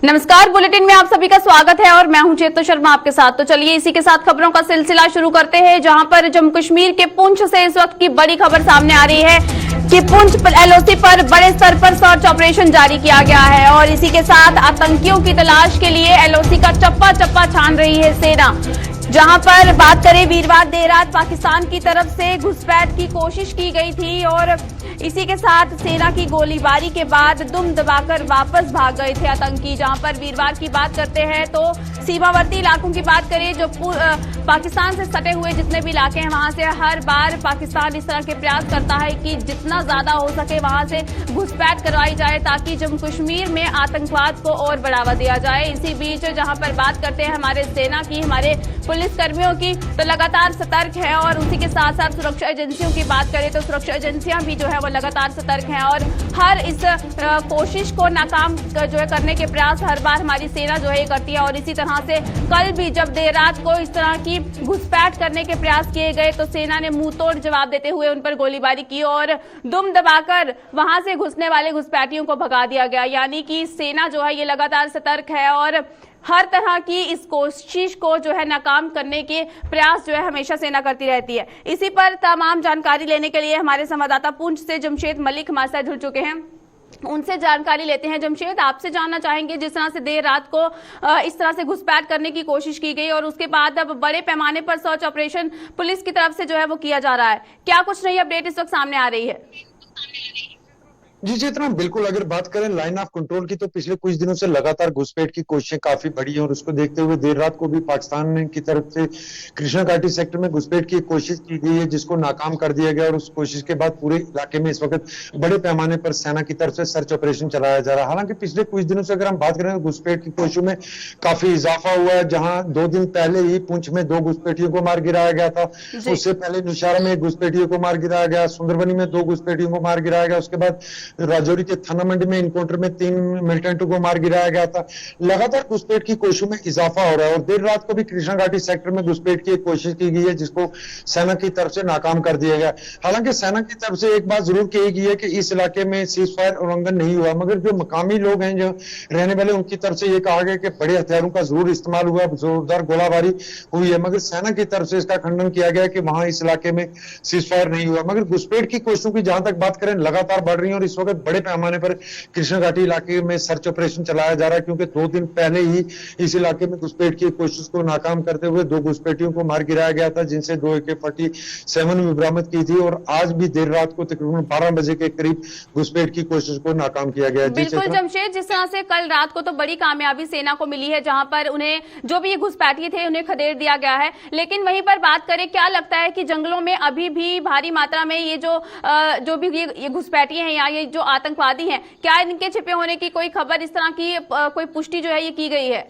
नमस्कार, बुलेटिन में आप सभी का स्वागत है और मैं हूं चेतन शर्मा आपके साथ। तो चलिए इसी के साथ खबरों का सिलसिला शुरू करते हैं, जहां पर जम्मू कश्मीर के पुंछ से इस वक्त की बड़ी खबर सामने आ रही है कि पुंछ एलओसी पर बड़े स्तर पर सर्च ऑपरेशन जारी किया गया है और इसी के साथ आतंकियों की तलाश के लिए एलओसी का चप्पा चप्पा छान रही है सेना। जहां पर बात करें, वीरवार देर रात पाकिस्तान की तरफ से घुसपैठ की कोशिश की गई थी और इसी के साथ सेना की गोलीबारी के बाद दुम दबाकर वापस भाग गए थे आतंकी। जहां पर वीरवार की बात करते हैं तो सीमावर्ती इलाकों की बात करें, जो पाकिस्तान से सटे हुए जितने भी इलाके हैं, वहां से हर बार पाकिस्तान इस तरह के प्रयास करता है कि जितना ज्यादा हो सके वहां से घुसपैठ करवाई जाए ताकि जम्मू कश्मीर में आतंकवाद को और बढ़ावा दिया जाए। इसी बीच जहां पर बात करते हैं हमारे सेना की, हमारे पुलिस कर्मियों की, तो लगातार सतर्क है और उसी के साथ साथ सुरक्षा एजेंसियों की बात करें तो सुरक्षा एजेंसियां भी जो है वो लगातार सतर्क हैं और हर इस कोशिश को नाकाम जो है करने के प्रयास हर बार हमारी सेना जो है करती है। और इसी तरह से कल भी जब देर रात को इस तरह की घुसपैठ करने के प्रयास किए गए तो सेना ने मुंह तोड़ जवाब देते हुए उन पर गोलीबारी की और दुम दबाकर वहां से घुसने वाले घुसपैठियों को भगा दिया गया। यानी कि सेना जो है ये लगातार सतर्क है और हर तरह की इस कोशिश को जो है नाकाम करने के प्रयास जो है हमेशा सेना करती रहती है। इसी पर तमाम जानकारी लेने के लिए हमारे संवाददाता पुंछ से जमशेद मलिक हमारे साथ जुड़ चुके हैं, उनसे जानकारी लेते हैं। जमशेद, आपसे जानना चाहेंगे, जिस तरह से देर रात को इस तरह से घुसपैठ करने की कोशिश की गई और उसके बाद अब बड़े पैमाने पर सर्च ऑपरेशन पुलिस की तरफ से जो है वो किया जा रहा है, क्या कुछ नई अपडेट इस वक्त सामने आ रही है? जी चेतना, बिल्कुल। अगर बात करें लाइन ऑफ कंट्रोल की तो पिछले कुछ दिनों से लगातार घुसपैठ की कोशिशें काफी बढ़ी हैं और उसको देखते हुए देर रात को भी पाकिस्तान की तरफ से कृष्णा घाटी सेक्टर में घुसपैठ की कोशिश की गई है, जिसको नाकाम कर दिया गया और उस कोशिश के बाद पूरे इलाके में इस वक्त बड़े पैमाने पर सेना की तरफ से सर्च ऑपरेशन चलाया जा रहा है। हालांकि पिछले कुछ दिनों से अगर हम बात करें तो घुसपैठ की कोशिशों में काफी इजाफा हुआ है। जहां 2 दिन पहले ही पुंछ में 2 घुसपैठियों को मार गिराया गया था, उससे पहले निशारा में 1 घुसपैठियों को मार गिराया गया, सुंदरबनी में 2 घुसपैठियों को मार गिराया गया, उसके बाद राजौरी के थाना मंडी में इनकाउंटर में 3 मिलिटेंटों को मार गिराया गया था। लगातार घुसपैठ की कोशिशों में इजाफा हो रहा है और देर रात को भी कृष्णा घाटी सेक्टर में घुसपैठ की कोशिश की गई है, जिसको सेना की तरफ से नाकाम कर दिया गया। हालांकि सेना की तरफ से एक बात जरूर कही गई है कि इस इलाके में सीज फायर उल्लंघन नहीं हुआ, मगर जो मकामी लोग हैं, जो रहने वाले, उनकी तरफ से ये कहा गया कि बड़े हथियारों का जरूर इस्तेमाल हुआ, जोरदार गोलाबारी हुई है, मगर सेना की तरफ से इसका खंडन किया गया कि वहां इस इलाके में सीज फायर नहीं हुआ। मगर घुसपैठ की कोशिशों की जहां तक बात करें लगातार बढ़ रही है और इस वक्त बड़े पैमाने पर कृष्णा घाटी इलाके में सर्च ऑपरेशन चलाया जा रहा है, क्योंकि 2 दिन पहले ही इस इलाके में घुसपैठ की कोशिश को नाकाम करते हुए 2 घुसपैठियों को मार गिराया गया था, जिनसे 2 AK-47 भी बरामद की थी और आज भी देर रात को तकरीबन 12 बजे के करीब घुसपैठ की कोशिश को नाकाम किया गया। बिल्कुल जमशेद, जिस तरह से कल रात को तो बड़ी कामयाबी सेना को मिली है, जहां पर उन्हें जो भी ये घुसपैठी थे उन्हें खदेड़ दिया गया है, लेकिन वहीं पर बात करें, क्या लगता है कि जंगलों में अभी भी भारी मात्रा में ये जो भी ये घुसपैठी हैं या ये जो आतंकवादी हैं, क्या इनके छिपे होने की कोई खबर, इस तरह की कोई पुष्टि जो है ये की गई है?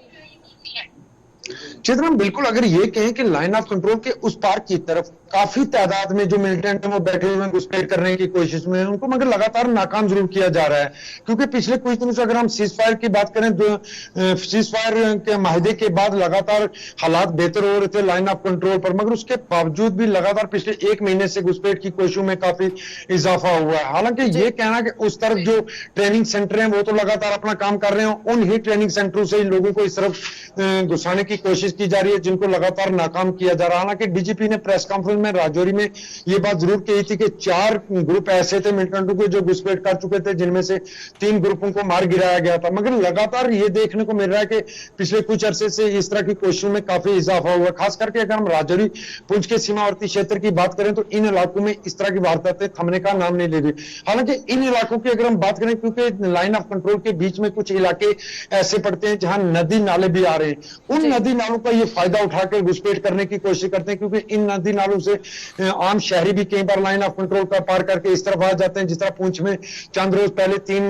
चेतना, बिल्कुल। अगर ये कहें कि लाइन ऑफ कंट्रोल के उस पार की तरफ काफी तादाद में जो मिलिटेंट हैं वो बैठे हुए घुसपैठ करने की कोशिश में है, उनको मगर लगातार नाकाम जरूर किया जा रहा है, क्योंकि पिछले कुछ दिनों से अगर हम सीज फायर की बात करें तो सीज फायर के माहिदे के बाद लगातार हालात बेहतर हो रहे थे लाइन ऑफ कंट्रोल पर, मगर उसके बावजूद भी लगातार पिछले 1 महीने से घुसपैठ की कोशिशों में काफी इजाफा हुआ है। हालांकि ये कहना कि उस तरफ जो ट्रेनिंग सेंटर है वो तो लगातार अपना काम कर रहे हैं, उन ही ट्रेनिंग सेंटरों से लोगों को इस तरफ घुसाने की कोशिश की जा रही है, जिनको लगातार नाकाम किया जा रहा है। हालांकि डीजीपी ने प्रेस कॉन्फ्रेंस में राजौरी में ये बात जरूर कही थी कि 4 ग्रुप ऐसे थे मिलिटेंटों के जो घुसपैठ कर चुके थे, जिनमें से 3 ग्रुपों को मार गिराया गया था। मगर लगातार ये देखने को मिल रहा है कि पिछले कुछ अरसे से इस तरह की कोशिशों में काफी इजाफा हुआ, खास करके अगर हम राजौरी पुंछ के सीमावर्ती क्षेत्र की बात करें तो इन इलाकों में इस तरह की वारदातें थमने का नाम नहीं ले रही। हालांकि इन इलाकों की अगर हम बात करें, क्योंकि लाइन ऑफ कंट्रोल के बीच में कुछ इलाके ऐसे पड़ते हैं जहां नदी नाले भी आ रहे हैं, उन नदी नालों का ये फायदा उठाकर घुसपैठ करने की कोशिश करते हैं, क्योंकि इन नदी नालों से आम शहरी भी कई बार लाइन ऑफ कंट्रोल का पार करके इस तरफ आ जाते हैं। जिस तरह पुंछ में चंद रोज पहले 3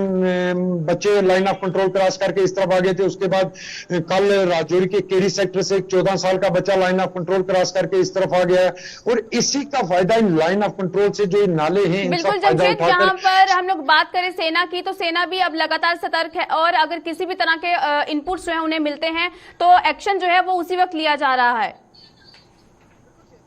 बच्चे लाइन ऑफ कंट्रोल क्रॉस करके इस तरफ आ गए थे, उसके बाद कल राजौरी के केरी सेक्टर से एक 14 साल का बच्चा लाइन ऑफ कंट्रोल क्रॉस करके इस तरफ आ गया है और इसी का फायदा इन लाइन ऑफ कंट्रोल से जो नाले हैं, बिल्कुल जमशेद, यहाँ पर हम लोग बात करें सेना की तो सेना भी अब लगातार सतर्क है और अगर किसी भी तरह के इनपुट्स जो है उन्हें मिलते हैं तो एक्शन जो है वो उसी वक्त लिया जा रहा है।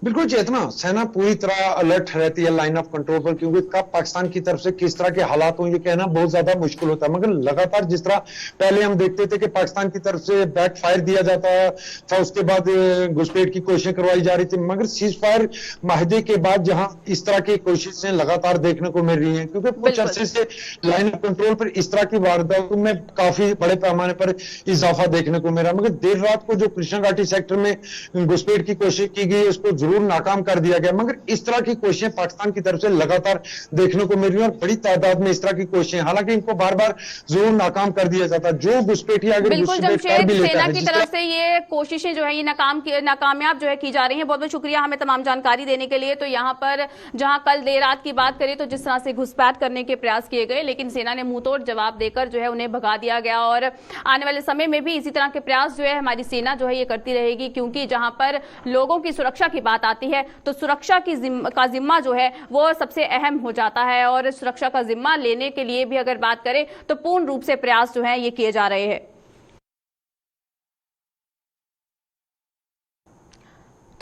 बिल्कुल चेतना, सेना पूरी तरह अलर्ट रहती है लाइन ऑफ कंट्रोल पर, क्योंकि कब पाकिस्तान की तरफ से किस तरह के हालात हों ये कहना बहुत ज्यादा मुश्किल होता है। मगर लगातार जिस तरह पहले हम देखते थे कि पाकिस्तान की तरफ से बैक फायर दिया जाता था, उसके बाद घुसपैठ की कोशिशें करवाई जा रही थी, मगर सीज फायर माहिदे के बाद जहां इस तरह की कोशिशें लगातार देखने को मिल रही हैं, क्योंकि कुछ अरसे से लाइन ऑफ कंट्रोल पर इस तरह की वारदातों में काफी बड़े पैमाने पर इजाफा देखने को मिला। मगर देर रात को जो कृष्णा घाटी सेक्टर में घुसपैठ की कोशिश की गई उसको जरूर नाकाम कर दिया गया, मगर इस तरह की कोशिशें पाकिस्तान की तरफ से लगातार देखने को मिल रही है और बड़ी तादाद में इस तरह की कोशिशें, हालांकि इनको बार बार जरूर नाकाम कर दिया जाता है। जो घुसपैठिया अगर बिल्कुल घुसपैठ कर भी जमशेद, लेता सेना है, की तरफ से ये कोशिशें जो है ये नाकामयाब जो है की जा रही है। बहुत बहुत शुक्रिया हमें तमाम जानकारी देने के लिए। तो यहाँ पर जहां कल देर रात की बात करें तो जिस तरह से घुसपैठ करने के प्रयास किए गए, लेकिन सेना ने मुंहतोड़ जवाब देकर जो है उन्हें भगा दिया गया और आने वाले समय में भी इसी तरह के प्रयास जो है हमारी सेना जो है ये करती रहेगी, क्योंकि जहां पर लोगों की सुरक्षा की बात आती है तो सुरक्षा का जिम्मा जो है वो सबसे अहम हो जाता है और सुरक्षा का जिम्मा लेने के लिए भी अगर बात करें तो पूर्ण रूप से प्रयास जो है ये किए जा रहे हैं।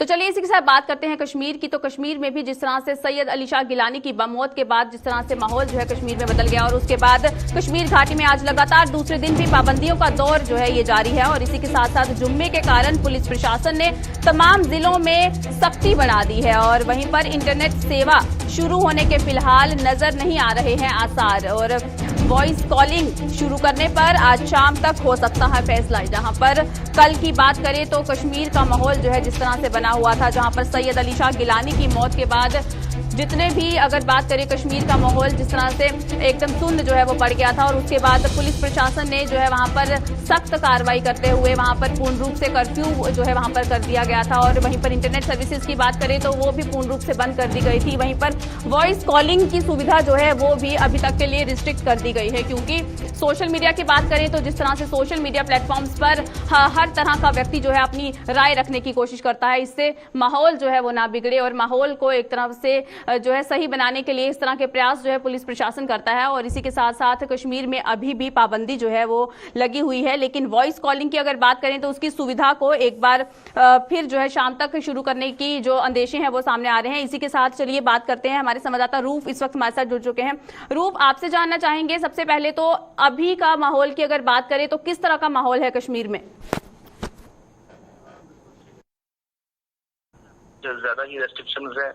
तो चलिए इसी के साथ बात करते हैं कश्मीर की। तो कश्मीर में भी जिस तरह से सैयद अली शाह गिलानी की बम मौत के बाद जिस तरह से माहौल जो है कश्मीर में बदल गया और उसके बाद कश्मीर घाटी में आज लगातार दूसरे दिन भी पाबंदियों का दौर जो है ये जारी है और इसी के साथ साथ जुम्मे के कारण पुलिस प्रशासन ने तमाम जिलों में सख्ती बढ़ा दी है और वहीं पर इंटरनेट सेवा शुरू होने के फिलहाल नजर नहीं आ रहे हैं आसार और वॉइस कॉलिंग शुरू करने पर आज शाम तक हो सकता है फैसला। जहां पर कल की बात करें तो कश्मीर का माहौल जो है जिस तरह से बना हुआ था, जहां पर सैयद अली शाह गिलानी की मौत के बाद जितने भी अगर बात करें कश्मीर का माहौल जिस तरह से एकदम सुन्न जो है वो पड़ गया था और उसके बाद पुलिस प्रशासन ने जो है वहां पर सख्त कार्रवाई करते हुए वहां पर पूर्ण रूप से कर्फ्यू जो है वहां पर कर दिया गया था और वहीं पर इंटरनेट सर्विसेज की बात करें तो वो भी पूर्ण रूप से बंद कर दी गई थी। वहीं पर वॉइस कॉलिंग की सुविधा जो है वो भी अभी तक के लिए रिस्ट्रिक्ट कर दी गई है, क्योंकि सोशल मीडिया की बात करें तो जिस तरह से सोशल मीडिया प्लेटफॉर्म्स पर हर तरह का व्यक्ति जो है अपनी राय रखने की कोशिश करता है, इससे माहौल जो है वो ना बिगड़े और माहौल को एक तरफ से जो है सही बनाने के लिए इस तरह के प्रयास जो है पुलिस प्रशासन करता है और इसी के साथ साथ कश्मीर में अभी भी पाबंदी जो है वो लगी हुई है। लेकिन वॉइस कॉलिंग की अगर बात करें तो उसकी सुविधा को एक बार फिर जो है शाम तक शुरू करने की जो अंदेशे हैं वो सामने आ रहे हैं। इसी के साथ चलिए बात करते हैं, हमारे संवाददाता रूप इस वक्त हमारे साथ जुड़ चुके हैं। रूप, आपसे जानना चाहेंगे सबसे पहले तो अभी का माहौल की अगर बात करें तो किस तरह का माहौल है कश्मीर में? ज्यादा ही रेस्ट्रिक्शंस है,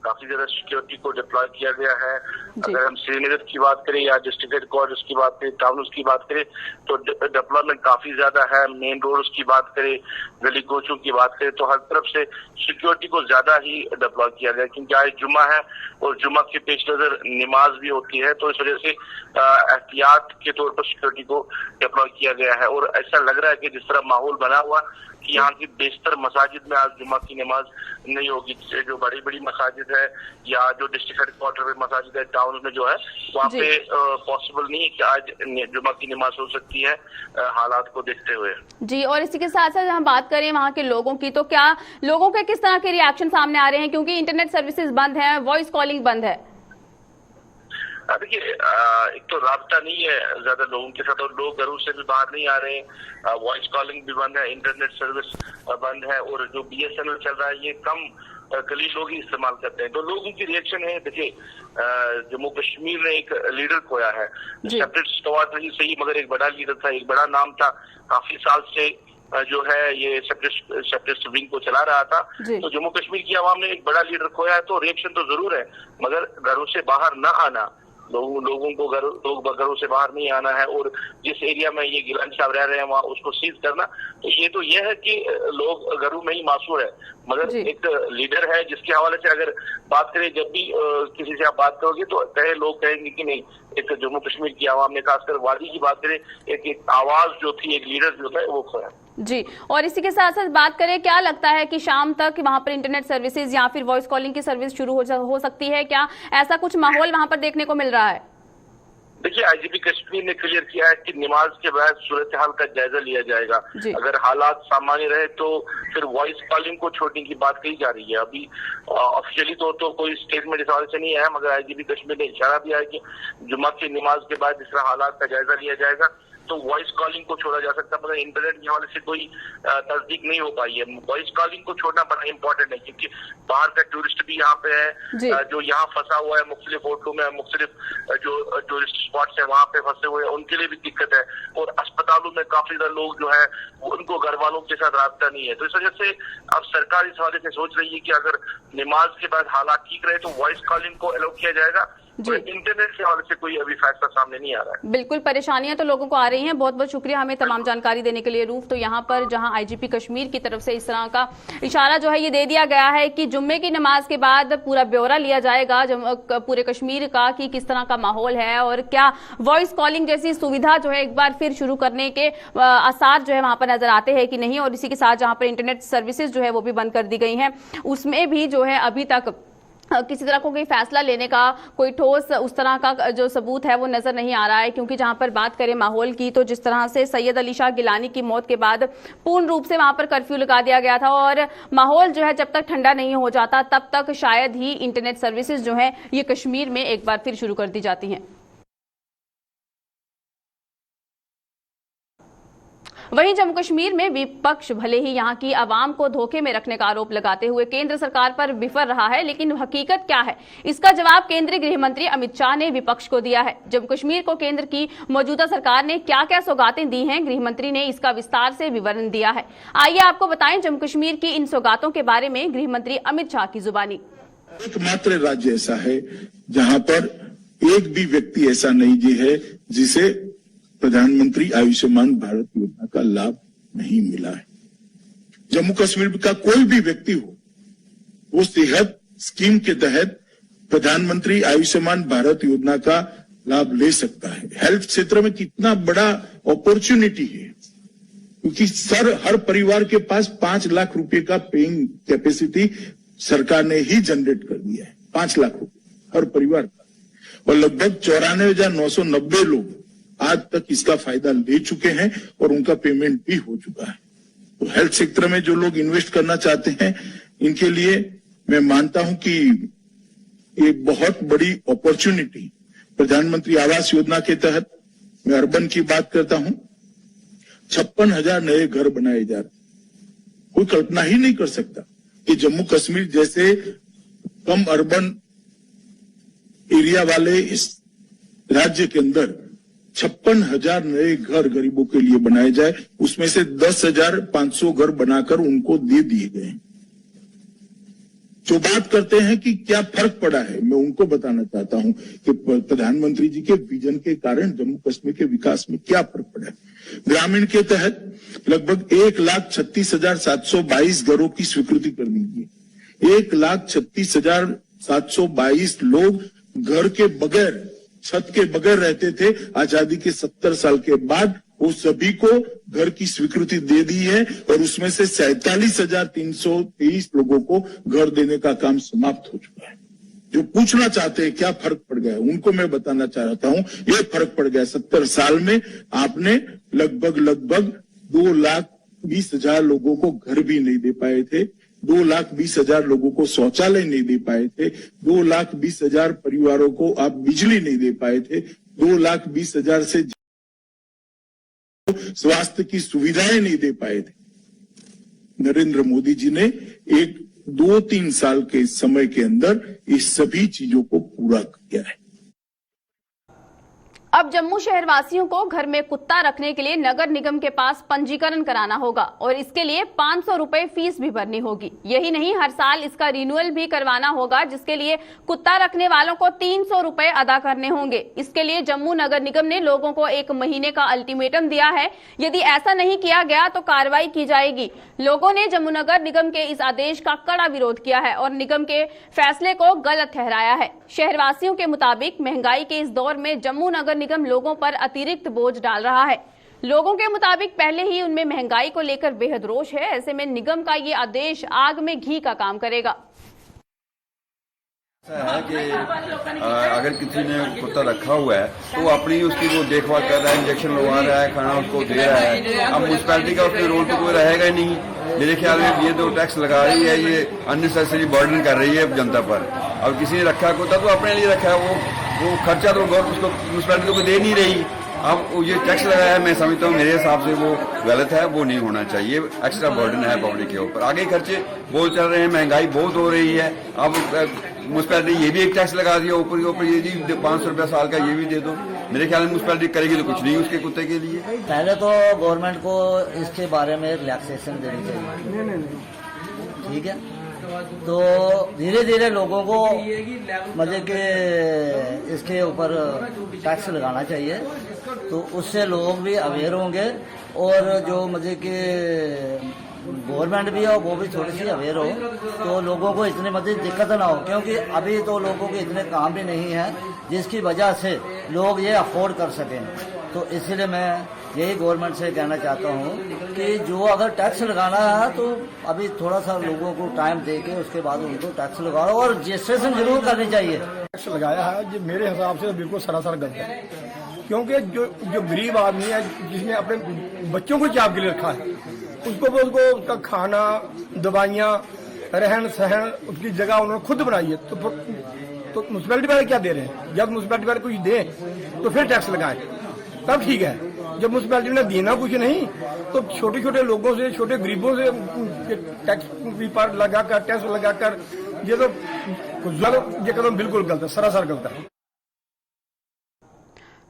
काफी ज्यादा सिक्योरिटी को डिप्लॉय किया गया है। अगर हम श्रीनगर की बात करें या डिस्ट्रिक्ट हेडक्वार्टर्स की बात करें, टाउन की बात करें तो डिप्लॉयमेंट काफी ज्यादा है। मेन रोड्स की बात करें, गली कोचों की बात करें तो हर तरफ से सिक्योरिटी को ज्यादा ही डिप्लॉय किया गया, क्योंकि आज जुम्मा है और जुम्मा के पेश नजर नमाज भी होती है, तो इस वजह से एहतियात के तौर पर सिक्योरिटी को डिप्लॉय किया गया है। और ऐसा लग रहा है कि जिस तरह माहौल बना हुआ कि यहाँ की बेशतर मसाजिद में आज जुम्मा की नमाज नहीं होगी। जो बड़ी बड़ी मसाजिद है या जो डिस्ट्रिक्ट हेडक्वार्टर में मसाजिद है टाउन में जो है वहाँ पे पॉसिबल नहीं है कि आज जुम्मा की नमाज हो सकती है हालात को देखते हुए। जी, और इसी के साथ साथ हम बात करें वहाँ के लोगों की, तो क्या लोगों के किस तरह के रिएक्शन सामने आ रहे हैं, क्योंकि इंटरनेट सर्विसेज बंद है, वॉइस कॉलिंग बंद है? देखिए, एक तो राब्ता नहीं है ज्यादा लोगों के साथ और लोग घरों से भी बाहर नहीं आ रहे हैं, वॉइस कॉलिंग भी बंद है, इंटरनेट सर्विस बंद है और जो BSNL चल रहा है ये कम कलील लोग ही इस्तेमाल करते हैं। तो लोगों की रिएक्शन है, देखिए जम्मू कश्मीर ने एक लीडर खोया है, सेपरेट स्क्वाड नहीं सही मगर एक बड़ा लीडर था, एक बड़ा नाम था, काफी साल से जो है ये सेपरेटिस्ट विंग को चला रहा था। तो जम्मू कश्मीर की आवाम ने एक बड़ा लीडर खोया है, तो रिएक्शन तो जरूर है, मगर घरों से बाहर न आना, लोगों को घरों से बाहर नहीं आना है और जिस एरिया में ये गिलानी साहब रह रहे हैं वहाँ उसको सीज करना। तो ये है कि लोग घरों में ही मासूर है, मगर एक लीडर है जिसके हवाले से अगर बात करें, जब भी किसी से आप बात करोगे तो लोग कहेंगे कि नहीं, एक जम्मू कश्मीर की आवाम ने खासकर वादी की बात करें, एक आवाज जो थी, एक लीडर जो था वो खोया। जी, और इसी के साथ साथ बात करें, क्या लगता है कि शाम तक वहां पर इंटरनेट सर्विसेज या फिर वॉइस कॉलिंग की सर्विस शुरू हो सकती है? क्या ऐसा कुछ माहौल वहां पर देखने को मिल रहा है? देखिए, IGP कश्मीर ने क्लियर किया है कि नमाज के बाद सूरत हाल का जायजा लिया जाएगा, अगर हालात सामान्य रहे तो फिर वॉइस कॉलिंग को छोड़ने की बात कही जा रही है। अभी ऑफिशियली तौर तो कोई स्टेटमेंट इस हवाले से नहीं है, मगर IGP कश्मीर ने इशारा दिया है कि जुम्मा की नमाज के बाद जिस तरह हालात का जायजा लिया जाएगा तो वॉइस कॉलिंग को छोड़ा जा सकता है, मगर इंटरनेट के हवाले से कोई तस्दीक नहीं हो पाई है। वॉइस कॉलिंग को छोड़ना बड़ा इंपॉर्टेंट है, क्योंकि बाहर का टूरिस्ट भी यहाँ पे है, जो यहाँ फंसा हुआ है मुख्तलिफ होटलों में, मुख्तलिफ जो टूरिस्ट स्पॉट्स है वहाँ पे फंसे हुए हैं, उनके लिए भी दिक्कत है। और अस्पतालों में काफी ज्यादा लोग जो है उनको घर वालों के साथ राब्ता नहीं है। तो इस वजह से अब सरकार इस हवाले से सोच रही है कि अगर नमाज के बाद हालात ठीक रहे तो वॉइस कॉलिंग को अलाउ किया जाएगा। इंटरनेट के हवाले से कोई अभी फैसला सामने नहीं आ रहा है। बिल्कुल, परेशानियां तो लोगों को आ रही हैं। बहुत बहुत शुक्रिया हमें तमाम जानकारी देने के लिए। रूफ, तो यहाँ पर जहां आईजीपी कश्मीर की तरफ से इस तरह का इशारा जो है ये दे दिया गया है कि जुम्मे की नमाज के बाद पूरा ब्यौरा लिया जाएगा पूरे कश्मीर का कि किस तरह का माहौल है और क्या वॉइस कॉलिंग जैसी सुविधा जो है एक बार फिर शुरू करने के आसार जो है वहां पर नजर आते हैं कि नहीं। और इसी के साथ जहां पर इंटरनेट सर्विसेज जो है वो भी बंद कर दी गई हैं, उसमें भी जो है अभी तक किसी तरह को कोई फैसला लेने का कोई ठोस उस तरह का जो सबूत है वो नजर नहीं आ रहा है। क्योंकि जहां पर बात करें माहौल की, तो जिस तरह से सैयद अली शाह गिलानी की मौत के बाद पूर्ण रूप से वहां पर कर्फ्यू लगा दिया गया था और माहौल जो है जब तक ठंडा नहीं हो जाता तब तक शायद ही इंटरनेट सर्विसेज जो है ये कश्मीर में एक बार फिर शुरू कर दी जाती हैं। वहीं जम्मू कश्मीर में विपक्ष भले ही यहां की आवाम को धोखे में रखने का आरोप लगाते हुए केंद्र सरकार पर बिफर रहा है, लेकिन हकीकत क्या है इसका जवाब केंद्रीय गृह मंत्री अमित शाह ने विपक्ष को दिया है। जम्मू कश्मीर को केंद्र की मौजूदा सरकार ने क्या क्या सौगातें दी हैं, गृह मंत्री ने इसका विस्तार से विवरण दिया है। आइए आपको बताएं जम्मू कश्मीर की इन सौगातों के बारे में गृह मंत्री अमित शाह की जुबानी। एकमात्र राज्य ऐसा है जहां पर एक भी व्यक्ति ऐसा नहीं जी है जिसे प्रधानमंत्री आयुष्मान भारत योजना का लाभ नहीं मिला है। जम्मू कश्मीर का कोई भी व्यक्ति हो वो सेहत स्कीम के तहत प्रधानमंत्री आयुष्मान भारत योजना का लाभ ले सकता है। हेल्थ क्षेत्र में कितना बड़ा अपॉर्चुनिटी है, क्योंकि हर परिवार के पास 5 लाख रुपए का पेइंग कैपेसिटी सरकार ने ही जनरेट कर दिया है। 5 लाख रुपए हर परिवार का, और लगभग 94,990 लोग आज तक इसका फायदा ले चुके हैं और उनका पेमेंट भी हो चुका है। तो हेल्थ सेक्टर में जो लोग इन्वेस्ट करना चाहते हैं इनके लिए मैं मानता हूं कि ये बहुत बड़ी अपॉर्चुनिटी प्रधानमंत्री आवास योजना के तहत, मैं अर्बन की बात करता हूं, 56,000 नए घर बनाए जा रहे। कोई कल्पना ही नहीं कर सकता कि जम्मू कश्मीर जैसे कम अर्बन एरिया वाले इस राज्य के अंदर 56,000 नए घर गरीबों के लिए बनाए जाए। उसमें से 10,500 घर बनाकर उनको दे दिए गए। जो बात करते हैं कि क्या फर्क पड़ा है, मैं उनको बताना चाहता हूं कि प्रधानमंत्री जी के विजन के कारण जम्मू कश्मीर के विकास में क्या फर्क पड़ा है। ग्रामीण के तहत लगभग 1,36,722 घरों की स्वीकृति कर दी गई। 1,36,722 लोग घर के बगैर, छत के बगैर रहते थे। आजादी के 70 साल के बाद वो सभी को घर की स्वीकृति दे दी है और उसमें से 47,323 लोगों को घर देने का काम समाप्त हो चुका है। जो पूछना चाहते हैं क्या फर्क पड़ गया, उनको मैं बताना चाहता हूं यह फर्क पड़ गया। 70 साल में आपने लगभग 2,20,000 लोगों को घर भी नहीं दे पाए थे, 2,20,000 लोगों को शौचालय नहीं दे पाए थे, 2,20,000 परिवारों को आप बिजली नहीं दे पाए थे, 2,20,000 से स्वास्थ्य की सुविधाएं नहीं दे पाए थे। नरेंद्र मोदी जी ने 2-3 साल के समय के अंदर इस सभी चीजों को पूरा किया है। अब जम्मू शहरवासियों को घर में कुत्ता रखने के लिए नगर निगम के पास पंजीकरण कराना होगा और इसके लिए 500 रुपए फीस भी भरनी होगी। यही नहीं, हर साल इसका रिन्यूअल भी करवाना होगा, जिसके लिए कुत्ता रखने वालों को 300 रुपए अदा करने होंगे। इसके लिए जम्मू नगर निगम ने लोगों को 1 महीने का अल्टीमेटम दिया है। यदि ऐसा नहीं किया गया तो कार्रवाई की जाएगी। लोगों ने जम्मू नगर निगम के इस आदेश का कड़ा विरोध किया है और निगम के फैसले को गलत ठहराया है। शहरवासियों के मुताबिक महंगाई के इस दौर में जम्मू नगर निगम लोगों पर अतिरिक्त बोझ डाल रहा है। लोगों के मुताबिक पहले ही उनमें महंगाई को लेकर बेहद रोष है। ऐसे में निगम का ये आदेश आग में घी का काम करेगा। ऐसा है कि अगर किसी ने कुत्ता रखा हुआ है तो अपनी उसकी वो देखभाल कर रहा है, इंजेक्शन लगवा रहा है, खाना उसको दे रहा है। अब म्यूनसिपैलिटी का उसके रोल तो कोई रहेगा ही नहीं। मेरे ख्याल में ये जो टैक्स लगा रही है ये अननेसेसरी बर्डन कर रही है जनता पर। अब किसी ने रखा कुत्ता तो अपने लिए रखा है, वो खर्चा तो उसको म्यूनसिपैलिटी को दे नहीं रही। अब वो ये टैक्स लगाया है, मैं समझता हूँ मेरे हिसाब से वो गलत है, वो नहीं होना चाहिए। एक्स्ट्रा बर्डन है पब्लिक के ऊपर। आगे खर्चे बहुत चल रहे हैं, महंगाई बहुत हो रही है। अब म्यूनसिपैलिटी ये भी एक टैक्स लगा दिया ऊपर के ऊपर, ये जी 500 रुपया साल का ये भी दे दो। मेरे ख्याल में म्यूनसिपैलिटी करेगी तो कुछ नहीं उसके कुत्ते के लिए। पहले तो गवर्नमेंट को इसके बारे में रिलैक्सेशन देनी चाहिए, ठीक है। तो धीरे धीरे लोगों को मतलब कि इसके ऊपर टैक्स लगाना चाहिए, तो उससे लोग भी अवेयर होंगे और जो मतलब कि गवर्नमेंट भी हो वो भी थोड़ी सी अवेयर हो, तो लोगों को इतनी मतलब दिक्कत ना हो। क्योंकि अभी तो लोगों के इतने काम भी नहीं है जिसकी वजह से लोग ये अफोर्ड कर सकें। तो इसलिए मैं यही गवर्नमेंट से कहना चाहता हूँ कि जो अगर टैक्स लगाना है तो अभी थोड़ा सा लोगों को टाइम दे के उसके बाद उनको टैक्स लगाओ और रजिस्ट्रेशन जरूर करनी चाहिए। टैक्स लगाया है जो मेरे हिसाब से बिल्कुल सरासर गलत है, क्योंकि जो गरीब आदमी है जिसने अपने बच्चों को जॉब के लिए रखा है, उसको उसका खाना, दवाइयाँ, रहन सहन, उसकी जगह उन्होंने खुद बनाई है। तो म्यूनसिपैलिटी वाले क्या दे रहे हैं? जब म्यूनसिपैलिटी वाले कुछ दे तो फिर टैक्स लगाए, तब ठीक है। जब म्यूनसिपैलिटी ने देना कुछ नहीं तो छोटे छोटे लोगों से, छोटे गरीबों से टैक्स पर लगाकर, टैक्स लगाकर, ये कदम बिल्कुल गलत है, सरासर गलत है।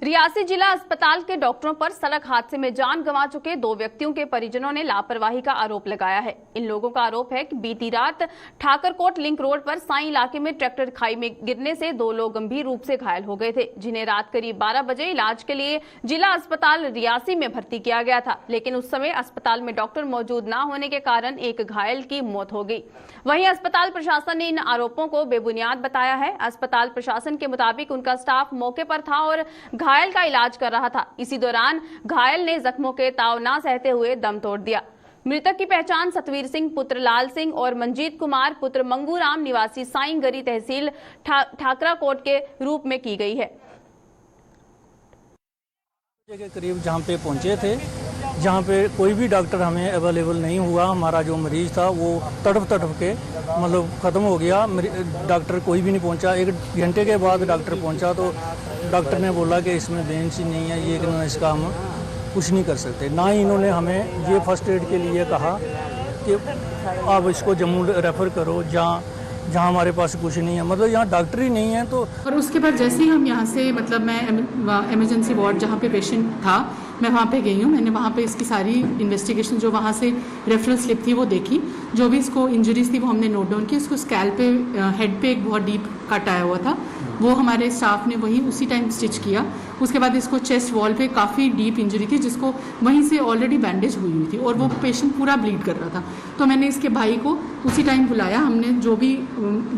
रियासी जिला अस्पताल के डॉक्टरों पर सड़क हादसे में जान गंवा चुके 2 व्यक्तियों के परिजनों ने लापरवाही का आरोप लगाया है। इन लोगों का आरोप है कि बीती रात ठाकरकोट लिंक रोड पर साई इलाके में ट्रैक्टर खाई में गिरने से 2 लोग गंभीर रूप से घायल हो गए थे, जिन्हें रात करीब 12 बजे इलाज के लिए जिला अस्पताल रियासी में भर्ती किया गया था। लेकिन उस समय अस्पताल में डॉक्टर मौजूद न होने के कारण एक घायल की मौत हो गई। वहीं अस्पताल प्रशासन ने इन आरोपों को बेबुनियाद बताया है। अस्पताल प्रशासन के मुताबिक उनका स्टाफ मौके पर था और घायल का इलाज कर रहा था। इसी दौरान घायल ने जख्मों के ताव न सहते हुए दम तोड़ दिया। मृतक की पहचान सतवीर सिंह पुत्र लाल सिंह और मंजीत कुमार पुत्र मंगूराम निवासी साईंगरी तहसील ठाकराकोट के रूप में की गई है। के करीब जहाँ पे पहुँचे थे, जहाँ पे कोई भी डॉक्टर हमें अवेलेबल नहीं हुआ। हमारा जो मरीज था वो तड़प के मतलब ख़त्म हो गया। डॉक्टर कोई भी नहीं पहुँचा। 1 घंटे के बाद डॉक्टर पहुँचा तो डॉक्टर ने बोला कि इसमें बेंच ही नहीं है, ये इसका हम कुछ नहीं कर सकते। ना ही इन्होंने हमें ये फर्स्ट एड के लिए कहा कि आप इसको जम्मू रेफ़र करो जहाँ हमारे पास कुछ नहीं है, मतलब यहाँ डॉक्टर ही नहीं है। तो और उसके बाद जैसे ही हम यहाँ से मतलब मैं इमरजेंसी वार्ड जहाँ पे पेशेंट था मैं वहाँ पे गई हूँ। मैंने वहाँ पे इसकी सारी इन्वेस्टिगेशन जो वहाँ से रेफरल स्लिप थी वो देखी, जो भी इसको इंजरीज थी वो हमने नोट डाउन की। इसको स्कैल्प पे, हेड पे एक बहुत डीप कट आया हुआ था, वो हमारे स्टाफ ने वही उसी टाइम स्टिच किया। उसके बाद इसको चेस्ट वॉल पे काफ़ी डीप इंजरी थी जिसको वहीं से ऑलरेडी बैंडेज हुई थी और वो पेशेंट पूरा ब्लीड कर रहा था। तो मैंने इसके भाई को उसी टाइम बुलाया। हमने जो भी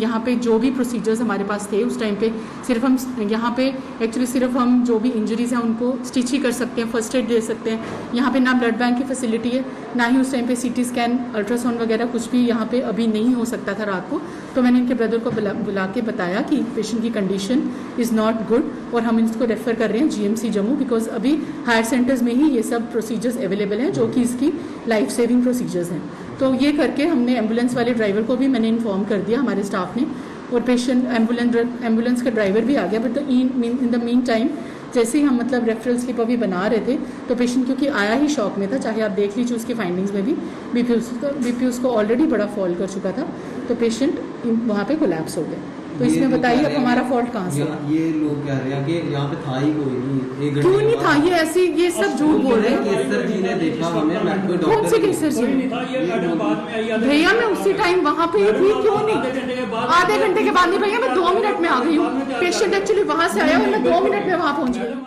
यहाँ पे जो भी प्रोसीजर्स हमारे पास थे उस टाइम पे सिर्फ हम यहाँ पे एक्चुअली सिर्फ हम जो भी इंजरीज हैं उनको स्टिच ही कर सकते हैं, फर्स्ट एड दे सकते हैं। यहाँ पे ना ब्लड बैंक की फैसिलिटी है, ना ही उस टाइम पे CT स्कैन, अल्ट्रासाउंड वगैरह कुछ भी यहाँ पे अभी नहीं हो सकता था रात को। तो मैंने इनके ब्रदर को बुला के बताया कि पेशेंट की कंडीशन इज़ नॉट गुड और हम इसको रेफ़र कर रहे हैं GMC जम्मू, बिकॉज अभी हायर सेंटर्स में ही ये सब प्रोसीजर्स अवेलेबल हैं जो कि इसकी लाइफ सेविंग प्रोसीजर्स हैं। तो ये करके हमने एम्बुलेंस वाले ड्राइवर को भी मैंने इन्फॉर्म कर दिया हमारे स्टाफ ने, और पेशेंट एम्बुलेंस का ड्राइवर भी आ गया। But in the mean time जैसे ही हम मतलब रेफरल स्लिप अभी बना रहे थे तो पेशेंट क्योंकि आया ही शॉक में था, चाहे आप देख लीजिए उसकी फाइंडिंग्स में भी BP उसको ऑलरेडी बड़ा फॉल कर चुका था, तो पेशेंट वहाँ पे कोलैप्स हो गया। तो इसमें बताइए अब हमारा फॉल्ट कहाँ से? ये लोग कह रहे हैं कि यहाँ पे था ही कोई नहीं, क्यों नहीं था? ये ऐसे ये सब झूठ बोल रहे हैं। केसर जी ने देखा हमें, कौन से केसर जी? भैया मैं उसी टाइम वहाँ पे थी, क्यों नहीं? आधे घंटे के बाद नहीं भैया, मैं 2 मिनट में आ गई हूँ। पेशेंट एक्चुअली वहाँ से आया और मैं 2 मिनट में वहाँ पहुँच गई।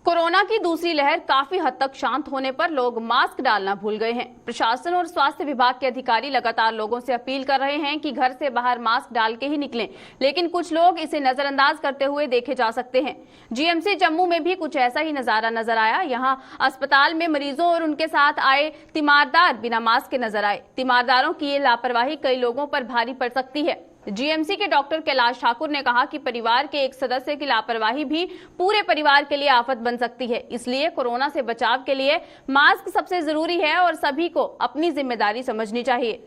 कोरोना की दूसरी लहर काफी हद तक शांत होने पर लोग मास्क डालना भूल गए हैं। प्रशासन और स्वास्थ्य विभाग के अधिकारी लगातार लोगों से अपील कर रहे हैं कि घर से बाहर मास्क डाल के ही निकलें, लेकिन कुछ लोग इसे नजरअंदाज करते हुए देखे जा सकते हैं। GMC जम्मू में भी कुछ ऐसा ही नजारा नजर आया। यहाँ अस्पताल में मरीजों और उनके साथ आए तीमारदार बिना मास्क के नजर आए। तीमारदारों की ये लापरवाही कई लोगों पर भारी पड़ सकती है। GMC के डॉक्टर कैलाश ठाकुर ने कहा कि परिवार के एक सदस्य की लापरवाही भी पूरे परिवार के लिए आफत बन सकती है, इसलिए कोरोना से बचाव के लिए मास्क सबसे जरूरी है और सभी को अपनी जिम्मेदारी समझनी चाहिए।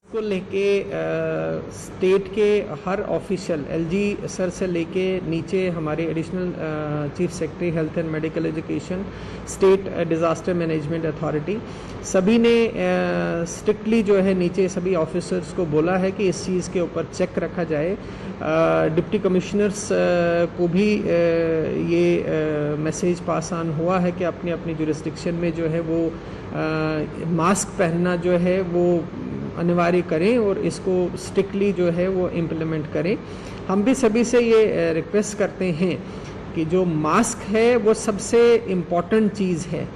को लेके स्टेट के हर ऑफिशियल एलजी सर से लेके नीचे हमारे additional chief secretary health and medical education, state disaster management authority, सभी ने स्ट्रिक्टली जो है नीचे सभी ऑफिसर्स को बोला है कि इस चीज़ के ऊपर चेक रखा जाए। डिप्टी कमिश्नर्स को भी ये मैसेज पास ऑन हुआ है कि अपनी अपनी जुरिस्डिक्शन में जो है वो मास्क पहनना जो है वो अनिवार्य करें और इसको स्ट्रिक्टली जो है वो इम्प्लीमेंट करें। हम भी सभी से ये रिक्वेस्ट करते हैं कि जो मास्क है वो सबसे इम्पॉर्टेंट चीज़ है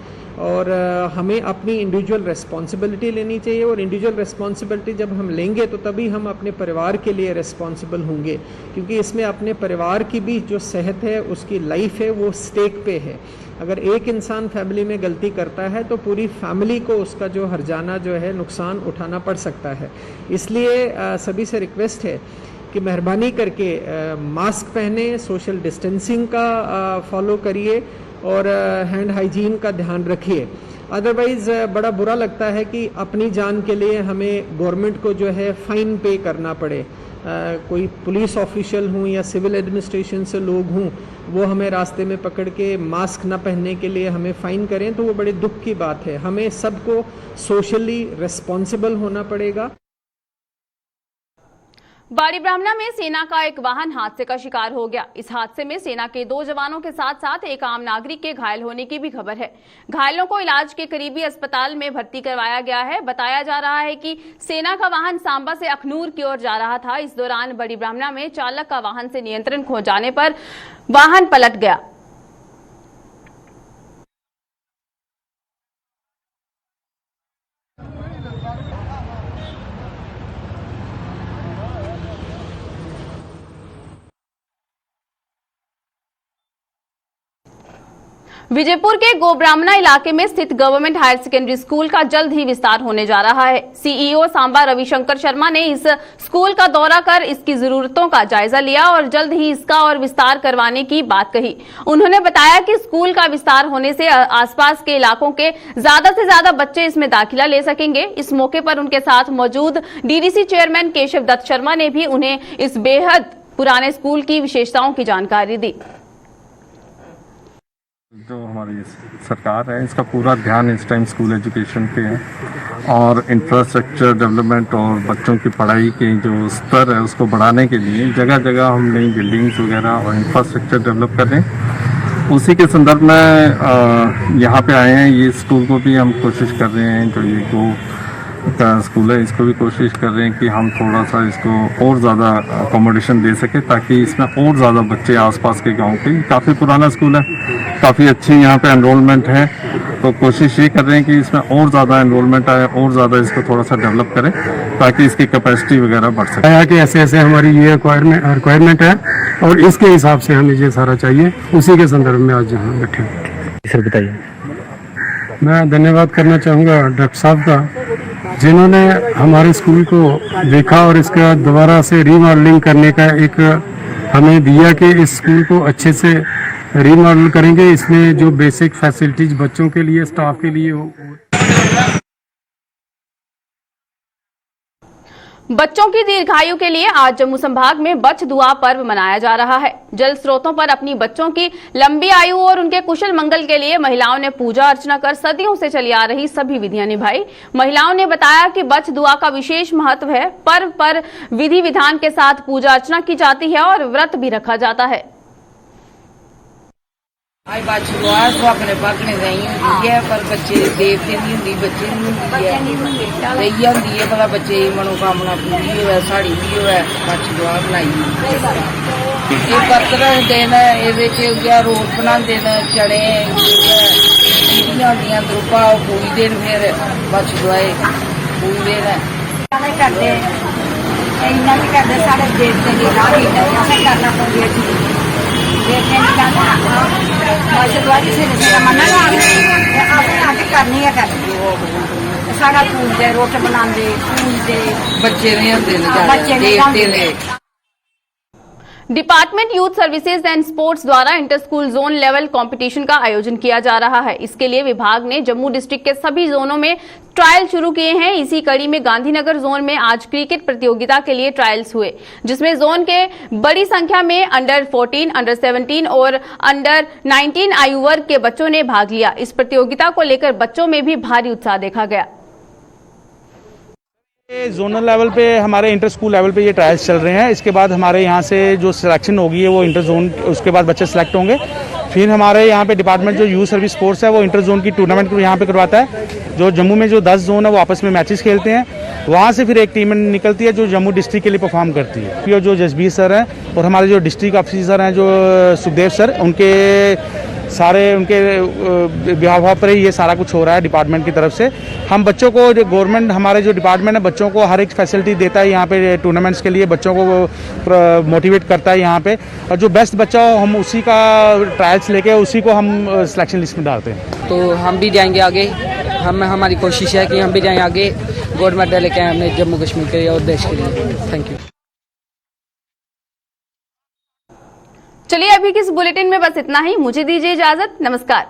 और हमें अपनी इंडिविजुअल रिस्पॉन्सिबिलिटी लेनी चाहिए और इंडिविजुअल रिस्पॉन्सिबिलिटी जब हम लेंगे तो तभी हम अपने परिवार के लिए रिस्पॉन्सिबल होंगे, क्योंकि इसमें अपने परिवार की भी जो सेहत है, उसकी लाइफ है, वो स्टेक पे है। अगर एक इंसान फैमिली में गलती करता है तो पूरी फैमिली को उसका जो हर्जाना जो है नुकसान उठाना पड़ सकता है। इसलिए सभी से रिक्वेस्ट है कि मेहरबानी करके मास्क पहने, सोशल डिस्टेंसिंग का फॉलो करिए और हैंड हाइजीन का ध्यान रखिए। अदरवाइज़ बड़ा बुरा लगता है कि अपनी जान के लिए हमें गवर्नमेंट को जो है फ़ाइन पे करना पड़े। कोई पुलिस ऑफिशियल हों या सिविल एडमिनिस्ट्रेशन से लोग हों, वो हमें रास्ते में पकड़ के मास्क न पहनने के लिए हमें फ़ाइन करें तो वो बड़े दुख की बात है। हमें सबको सोशली रिस्पॉन्सिबल होना पड़ेगा। बाड़ी ब्राह्मणा में सेना का एक वाहन हादसे का शिकार हो गया। इस हादसे में सेना के 2 जवानों के साथ साथ एक आम नागरिक के घायल होने की भी खबर है। घायलों को इलाज के करीबी अस्पताल में भर्ती करवाया गया है। बताया जा रहा है कि सेना का वाहन सांबा से अखनूर की ओर जा रहा था। इस दौरान बड़ी ब्राह्मणा में चालक का वाहन से नियंत्रण खो जाने पर वाहन पलट गया। विजयपुर के गोब्राह्मणा इलाके में स्थित गवर्नमेंट हायर सेकेंडरी स्कूल का जल्द ही विस्तार होने जा रहा है। सीईओ सांबा रविशंकर शर्मा ने इस स्कूल का दौरा कर इसकी जरूरतों का जायजा लिया और जल्द ही इसका और विस्तार करवाने की बात कही। उन्होंने बताया कि स्कूल का विस्तार होने से आसपास के इलाकों के ज्यादा से ज्यादा बच्चे इसमें दाखिला ले सकेंगे। इस मौके पर उनके साथ मौजूद डीडीसी चेयरमैन केशव दत्त शर्मा ने भी उन्हें इस बेहद पुराने स्कूल की विशेषताओं की जानकारी दी। जो हमारी सरकार है इसका पूरा ध्यान इस टाइम स्कूल एजुकेशन पे है और इंफ्रास्ट्रक्चर डेवलपमेंट और बच्चों की पढ़ाई के जो स्तर है उसको बढ़ाने के लिए जगह जगह हम नई बिल्डिंग्स वगैरह और इंफ्रास्ट्रक्चर डेवलप कर रहे हैं। उसी के संदर्भ में यहाँ पे आए हैं। ये स्कूल को भी हम कोशिश कर रहे हैं, जो ये को का स्कूल है इसको भी कोशिश कर रहे हैं कि हम थोड़ा सा इसको और ज़्यादा अकोमोडेशन दे सके ताकि इसमें और ज़्यादा बच्चे आसपास के गांव के, काफ़ी पुराना स्कूल है, काफ़ी अच्छी यहाँ पे एनरोलमेंट है, तो कोशिश ये कर रहे हैं कि इसमें और ज़्यादा एनरोलमेंट आए और ज़्यादा इसको थोड़ा सा डेवलप करें ताकि इसकी कैपेसिटी वगैरह बढ़ सके। कि ऐसे ऐसे हमारी ये रिक्वायरमेंट है और इसके हिसाब से हमें ये सारा चाहिए, उसी के संदर्भ में आज यहाँ बैठे। सर बताइए। मैं धन्यवाद करना चाहूँगा डॉक्टर साहब का, जिन्होंने हमारे स्कूल को देखा और इसका दोबारा से रीमॉडलिंग करने का एक हमें दिया कि इस स्कूल को अच्छे से रीमॉडल करेंगे। इसमें जो बेसिक फैसिलिटीज बच्चों के लिए, स्टाफ के लिए हो। बच्चों की दीर्घायु के लिए आज जम्मू संभाग में बच्च दुआ पर्व मनाया जा रहा है। जल स्रोतों पर अपनी बच्चों की लंबी आयु और उनके कुशल मंगल के लिए महिलाओं ने पूजा अर्चना कर सदियों से चली आ रही सभी विधियां निभाई। महिलाओं ने बताया कि बच्च दुआ का विशेष महत्व है। पर्व पर विधि विधान के साथ पूजा अर्चना की जाती है और व्रत भी रखा जाता है। अपने पकने गई है पर बच्चे देवते नहीं होंगी, बच्चे नहीं होंगी है भला बच्चे मनोकामना पूरी हो, साड़ी भी हो, बच्च दुआ बनाई बर्त दिन ये रोट बनाते हैं, चने होंगे द्रुपा पूजते फिर बच्च दुआए पूजते करते इन्ना भी करते साढ़े देवते की राह करना पौंदी सारा पूजते रोट बनाते पूजते बच्चे नहीं होंगे देवते ने। Department youth services and sports द्वारा inter school zone level competition का आयोजन किया जा रहा है। इसके लिए विभाग ने जम्मू डिस्ट्रिक्ट के सभी जोनों में ट्रायल शुरू किए हैं। इसी कड़ी में गांधीनगर जोन में आज क्रिकेट प्रतियोगिता के लिए ट्रायल्स हुए, जिसमें जोन के बड़ी संख्या में अंडर 14, अंडर 17 और अंडर 19 आयु वर्ग के बच्चों ने भाग लिया। इस प्रतियोगिता को लेकर बच्चों में भी भारी उत्साह देखा गया। जोनल लेवल पे हमारे इंटर स्कूल लेवल पे ये ट्रायल्स चल रहे हैं। इसके बाद हमारे यहाँ से जो सिलेक्शन होगी है वो इंटर जोन, उसके बाद बच्चे सिलेक्ट होंगे। फिर हमारे यहाँ पे डिपार्टमेंट जो यूथ सर्विस स्पोर्ट्स है वो इंटर जोन की टूर्नामेंट को यहाँ पे करवाता है। जो जम्मू में जो 10 जोन है वो आपस में मैचेस खेलते हैं। वहाँ से फिर एक टीम निकलती है जो जम्मू डिस्ट्रिक्ट के लिए परफॉर्म करती है। फिर जो जसबीर सर हैं और हमारे जो डिस्ट्रिक्ट ऑफिसर हैं जो सुखदेव सर, उनके सारे उनके बिहाव पर ही ये सारा कुछ हो रहा है डिपार्टमेंट की तरफ से। हम बच्चों को, जो गवर्नमेंट हमारे जो डिपार्टमेंट है बच्चों को हर एक फैसिलिटी देता है यहाँ पे टूर्नामेंट्स के लिए, बच्चों को मोटिवेट करता है यहाँ पे। और जो बेस्ट बच्चा हो हम उसी का ट्रायल्स लेके उसी को हम सिलेक्शन लिस्ट में डालते हैं। तो हम भी जाएंगे आगे, हमारी कोशिश है कि हम भी जाएं आगे, गोल्ड मेडल लेके आए हमने जम्मू कश्मीर के लिए और देश के लिए। Thank you. चलिए अभी की इस बुलेटिन में बस इतना ही। मुझे दीजिए इजाजत। नमस्कार।